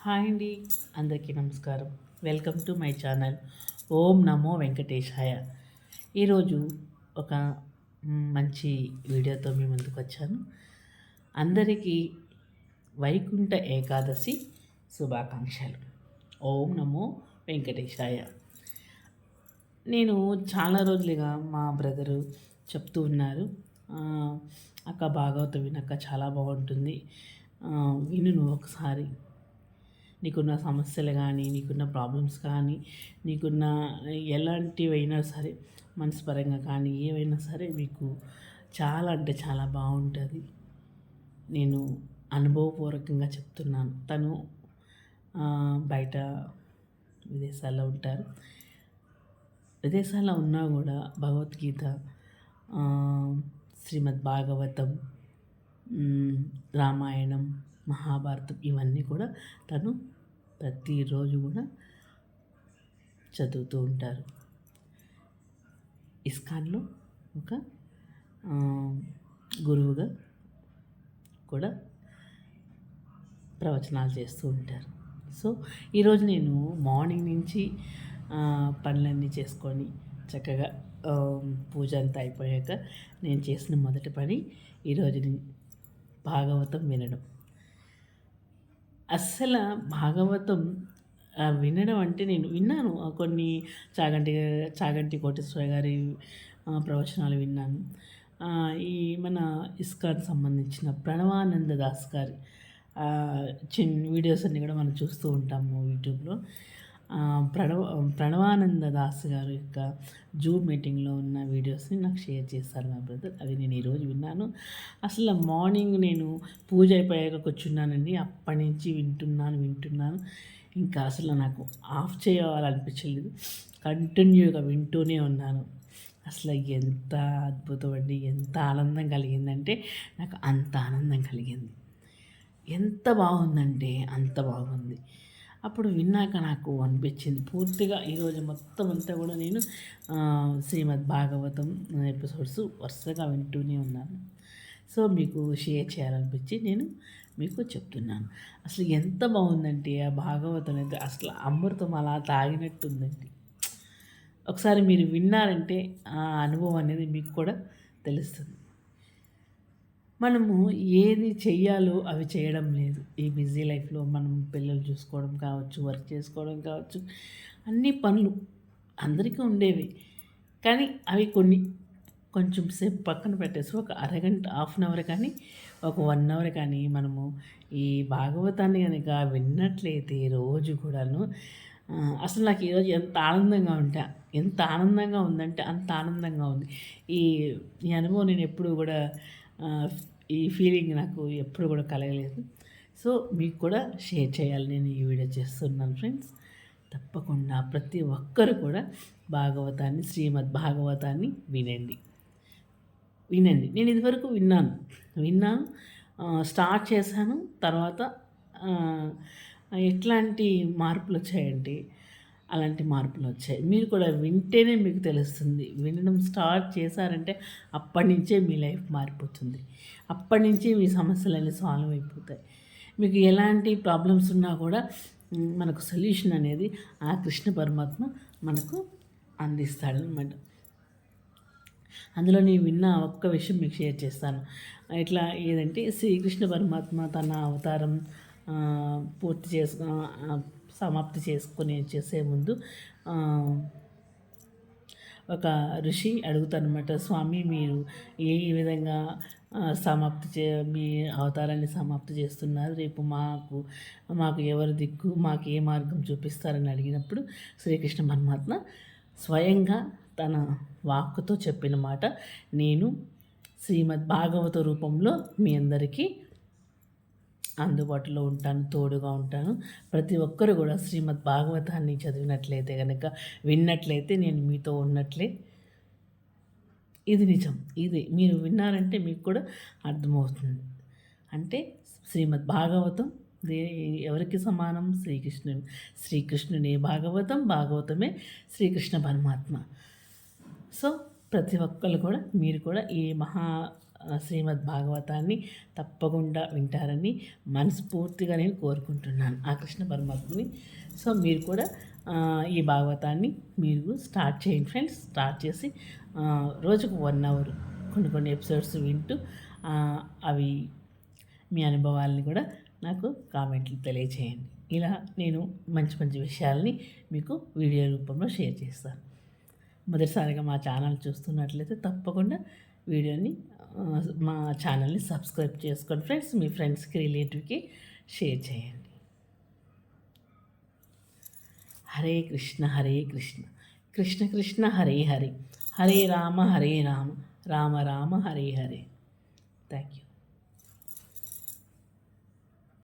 Hi అండి, అందరికీ నమస్కారం. వెల్కమ్ టు మై ఛానల్ ఓం నమో వెంకటేశాయ. ఈరోజు ఒక మంచి వీడియోతో మీ ముందుకు వచ్చాను. అందరికీ వైకుంఠ ఏకాదశి శుభాకాంక్షలు. ఓం నమో వెంకటేశాయ. నేను చాలా రోజులుగా మా బ్రదరు చెప్తూ ఉన్నారు, అక్క భాగవతం వినక్క చాలా బాగుంటుంది, విను నువ్వు ఒకసారి. నీకున్న సమస్యలు కానీ, నీకున్న ప్రాబ్లమ్స్ కానీ, నీకున్న ఎలాంటివైనా సరే, మనస్పరంగా కానీ ఏవైనా సరే మీకు చాలా అంటే చాలా బాగుంటుంది. నేను అనుభవపూర్వకంగా చెప్తున్నాను. తను బయట విదేశాల్లో ఉంటారు. విదేశాల్లో ఉన్నా కూడా భగవద్గీత, శ్రీమద్ భాగవతం, రామాయణం, మహాభారతం ఇవన్నీ కూడా తను ప్రతిరోజు కూడా చదువుతూ ఉంటారు. ఇస్కాన్లో ఒక గురువుగా కూడా ప్రవచనాలు చేస్తూ ఉంటారు. సో ఈరోజు నేను మార్నింగ్ నుంచి పనులన్నీ చేసుకొని చక్కగా పూజ అంతా అయిపోయాక నేను చేసిన మొదటి పని ఈరోజు భాగవతం వినడం. అస్సలు భాగవతం వినడం అంటే నేను విన్నాను, కొన్ని చాగంటి కోటేశ్వర గారి ప్రవచనాలు విన్నాను. ఈ మన ఇస్కాన్ సంబంధించిన ప్రణవానంద దాస్ గారి చిన్న వీడియోస్ అన్నీ కూడా మనం చూస్తూ ఉంటాము యూట్యూబ్లో. ప్రణవానంద దాస్ గారి యొక్క జూమ్ మీటింగ్లో ఉన్న వీడియోస్ని నాకు షేర్ చేస్తారు నా బ్రదర్. అవి నేను ఈరోజు విన్నాను. అసలు మార్నింగ్ నేను పూజ అయిపోయాక కూర్చున్నానండి, అప్పటి నుంచి వింటున్నాను. ఇంకా అసలు నాకు ఆఫ్ చేయాలనిపించలేదు, కంటిన్యూగా వింటూనే ఉన్నాను. అసలు ఎంత అద్భుతం అండి, ఎంత ఆనందం కలిగిందంటే నాకు అంత ఆనందం కలిగింది. ఎంత బాగుందంటే అంత బాగుంది. అప్పుడు విన్నాక నాకు అనిపించింది పూర్తిగా ఈరోజు మొత్తం అంతా కూడా నేను శ్రీమద్ భాగవతం ఎపిసోడ్స్ వరుసగా వింటూనే ఉన్నాను. సో మీకు షేర్ చేయాలనిపించి నేను మీకు చెప్తున్నాను. అసలు ఎంత బాగుందంటే ఆ భాగవతం అయితే అసలు అమృతం అలా తాగినట్టుందండి. ఒకసారి మీరు విన్నారంటే ఆ అనుభవం అనేది మీకు కూడా తెలుస్తుంది. మనము ఏది చెయ్యాలో అవి చేయడం లేదు. ఈ బిజీ లైఫ్లో మనం పిల్లలు చూసుకోవడం కావచ్చు, వర్క్ చేసుకోవడం కావచ్చు, అన్ని పనులు అందరికీ ఉండేవి. కానీ అవి కొంచెం సేపు పక్కన పెట్టేసి ఒక అరగంట, హాఫ్ అన్ అవర్ కానీ, ఒక 1 అవర్ కానీ మనము ఈ భాగవతాన్ని కనుక విన్నట్లయితే రోజు కూడాను అసలు నాకు ఈరోజు ఎంత ఆనందంగా ఉందంటే అంత ఆనందంగా ఉంది. ఈ ఈ అనుభవం నేను ఎప్పుడు కూడా ఈ ఫీలింగ్ నాకు ఎప్పుడు కూడా కలగలేదు. సో మీకు కూడా షేర్ చేయాలి నేను ఈ వీడియో చేస్తున్నాను ఫ్రెండ్స్. తప్పకుండా ప్రతి ఒక్కరు కూడా శ్రీమద్ భాగవతాన్ని వినండి. నేను ఇదివరకు విన్నాను, స్టార్ట్ చేశాను. తర్వాత ఎట్లాంటి మార్పులు వచ్చాయంటే అలాంటి మార్పులు వచ్చాయి. మీరు కూడా వింటేనే మీకు తెలుస్తుంది. వినడం స్టార్ట్ చేశారంటే అప్పటి నుంచే మీ లైఫ్ మారిపోతుంది. అప్పటి నుంచే మీ సమస్యలన్నీ సాల్వ్ అయిపోతాయి. మీకు ఎలాంటి ప్రాబ్లమ్స్ ఉన్నా కూడా మనకు సొల్యూషన్ అనేది ఆ కృష్ణ పరమాత్మ మనకు అందిస్తాడనమాట. అందులో నేను విన్న ఒక్క విషయం మీకు షేర్ చేస్తాను. ఇట్లా ఏదంటే శ్రీకృష్ణ పరమాత్మ తన అవతారం సమాప్తి చేసుకొని చేసే ముందు ఒక ఋషి అడుగుతారనమాట, స్వామి మీరు ఏ విధంగా మీ అవతారాన్ని సమాప్తి చేస్తున్నారు, రేపు మాకు ఎవరు దిక్కు, మాకు ఏ మార్గం చూపిస్తారని అడిగినప్పుడు శ్రీకృష్ణ పరమాత్మ స్వయంగా తన వాక్కుతో చెప్పిన మాట, నేను శ్రీమద్ భాగవత రూపంలో మీ అందరికీ అందుబాటులో ఉంటాను, తోడుగా ఉంటాను. ప్రతి ఒక్కరు కూడా శ్రీమద్ భాగవతాన్ని చదివినట్లయితే కనుక, విన్నట్లయితే నేను మీతో ఉన్నట్లే. ఇది నిజం. ఇది మీరు విన్నారంటే మీకు కూడా అర్థమవుతుంది. అంటే శ్రీమద్ భాగవతం ఎవరికి సమానం? శ్రీకృష్ణుని భాగవతమే శ్రీకృష్ణ పరమాత్మ. సో ప్రతి ఒక్కరు కూడా మీరు కూడా ఈ శ్రీమద్ భాగవతాన్ని తప్పకుండా వింటారని మనస్ఫూర్తిగా నేను కోరుకుంటున్నాను ఆ కృష్ణ పరమాత్మని. సో మీరు కూడా ఈ భాగవతాన్ని మీరు స్టార్ట్ చేయండి ఫ్రెండ్స్. స్టార్ట్ చేసి రోజుకు 1 అవర్ కొన్ని ఎపిసోడ్స్ వింటూ అవి మీ అనుభవాలని కూడా నాకు కామెంట్లు తెలియచేయండి. ఇలా నేను మంచి మంచి విషయాల్ని మీకు వీడియో రూపంలో షేర్ చేస్తాను. మొదటిసారిగా మా ఛానల్ చూస్తున్నట్లయితే తప్పకుండా వీడియోని మా ఛానల్ని సబ్స్క్రైబ్ చేసుకోండి ఫ్రెండ్స్. మీ ఫ్రెండ్స్కి రిలేటివ్కి షేర్ చేయండి. హరే కృష్ణ కృష్ణ కృష్ణ హరే హరే, హరే రామ రామ రామ హరే హరే. Thank you.